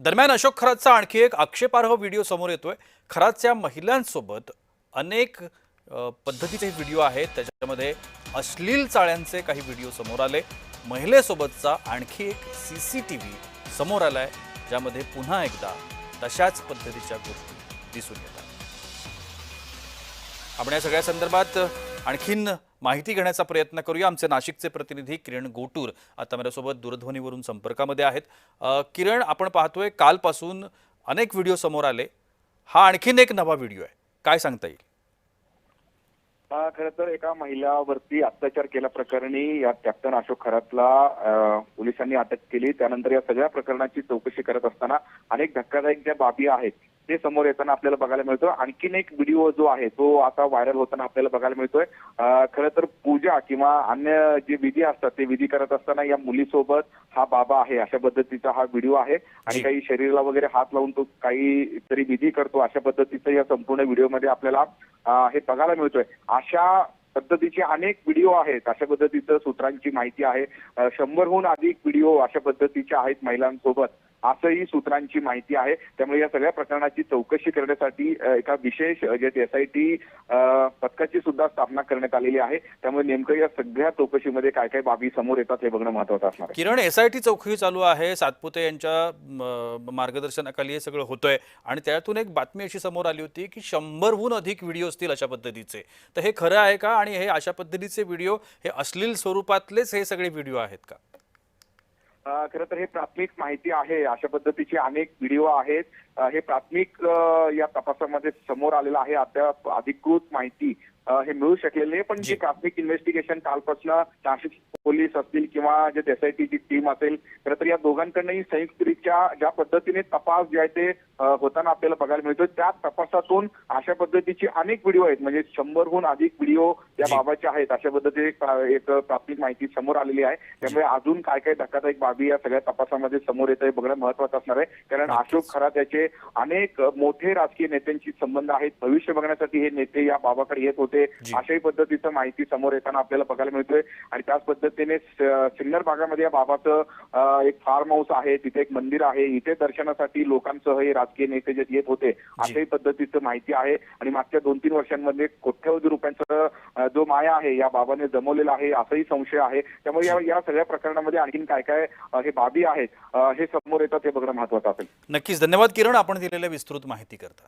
दरम्यान अशोक खरातचा आणखी एक आक्षेपार्ह व्हिडिओ समोर येतोय। खरातच्या महिलांसोबत अनेक पद्धतीचे व्हिडिओ आहेत, त्याच्यामध्ये अश्लील चाळ्यांचे काही व्हिडिओ समोर आले। महिलेसोबतचा आणखी एक सीसीटीव्ही समोर आलाय, ज्यामध्ये पुन्हा एकदा तशाच पद्धतीच्या गोष्टी दिसून येतात। आपण या सगळ्या संदर्भात आणखीन माहिती घेण्याचा प्रयत्न करूया। आमचे नाशिकचे प्रतिनिधी किरण गोटूर आता माझ्यासोबत दूरध्वनीवरून संपर्कामध्ये आहेत। किरण, आपण पाहतोय कालपासून अनेक व्हिडिओ समोर आले, हा आणखीन एक नवा व्हिडिओ आहे, काय सांगता येईल? खरं तर एका महिलावरती अत्याचार केल्याप्रकरणी या कॅप्टन अशोक खरातला पोलिसांनी अटक केली। त्यानंतर या सगळ्या प्रकरणाची चौकशी करत असताना अनेक धक्कादायक ज्या बाबी आहेत ते समोर येताना आपल्याला बघायला मिळतो। आणखीन एक व्हिडिओ जो आहे तो आता व्हायरल होताना आपल्याला बघायला मिळतोय। खरं तर पूजा किंवा अन्य जे विधी असतात ते विधी करत असताना या मुलीसोबत हा बाबा आहे अशा पद्धतीचा हा व्हिडिओ आहे आणि काही शरीराला वगैरे हात लावून तो काही तरी विधी करतो अशा पद्धतीचं या संपूर्ण व्हिडिओमध्ये आपल्याला हे बघायला मिळतोय। अशा पद्धतीचे अनेक व्हिडिओ आहेत, अशा पद्धतीचं सूत्रांची माहिती आहे। 100हून अधिक व्हिडिओ अशा पद्धतीचे आहेत महिलांसोबत असंही सूत्रांची माहिती आहे। त्यामुळे या सगळ्या प्रकरणाची चौकशी करण्यासाठी एका विशेष एसआयटी पथकाची सुद्धा स्थापना करण्यात आलेली आहे। त्यामुळे नेमकं या सगळ्या चौकशीमध्ये काय काय बाबी समोर येतात हे बघणं महत्त्वाचं असणार आहे। किरण, एसआयटी चौकशी चालू आहे, सातपुते यांच्या मार्गदर्शनाखाली हे सगळं होतंय आणि त्यातून एक बातमी अशी समोर आली होती की 100हून अधिक व्हिडिओ असतील अशा पद्धतीचे। तर हे खरं आहे का आणि हे अशा पद्धतीचे व्हिडिओ हे अश्लील स्वरूपातलेच हे सगळे व्हिडिओ आहेत का? खरं तर हे प्राथमिक माहिती आहे, अशा पद्धतीचे अनेक व्हिडिओ आहेत। हे प्राथमिक या तपासामध्ये समोर आलेलं आहे। अद्याप अधिकृत माहिती हे मिळू शकलेली नाही, पण जे प्राथमिक इन्व्हेस्टिगेशन कालपासून नाशिक पोलीस असतील किंवा जे एसआयटीची टीम असेल, खरं तर या दोघांकडनंही संयुक्तरित्या ज्या पद्धतीने तपास जे आहे ते होताना आपल्याला बघायला मिळतो। त्या तपासातून अशा पद्धतीचे अनेक व्हिडिओ आहेत, म्हणजे 100हून अधिक व्हिडिओ या बाबाचे आहेत अशा पद्धतीने एक प्राथमिक माहिती समोर आलेली आहे। त्यामुळे अजून काय काय धक्कादायक बाबी या सगळ्या तपासामध्ये समोर येत आहे बघणं महत्त्वाचं असणार आहे। कारण अशोक खरात याचे अनेक मोठे राजकीय नेत्यांशी संबंध आहेत। भविष्य बघण्यासाठी हे नेते या बाबाकडे येत होते अशाही पद्धतीचं माहिती समोर येताना आपल्याला बघायला मिळतोय। आणि त्याच पद्धतीने सिन्नर भागामध्ये या बाबाचं एक फार्म हाऊस आहे, तिथे एक मंदिर आहे, इथे दर्शनासाठी लोकांसह हे राजकीय नेते जे येत होते अशाही पद्धतीचं माहिती आहे। आणि मागच्या 2-3 वर्षांमध्ये कोट्यवधी रुपयांचा जो माया आहे या बाबाने जमवलेला आहे असाही संशय आहे। त्यामुळे या सगळ्या प्रकरणामध्ये आणखीन काय काय हे बाबी आहेत हे समोर येतात हे बघणं महत्त्वाचं असेल। नक्कीच, धन्यवाद किरण, आपण दिलेल्या विस्तृत माहिती करता।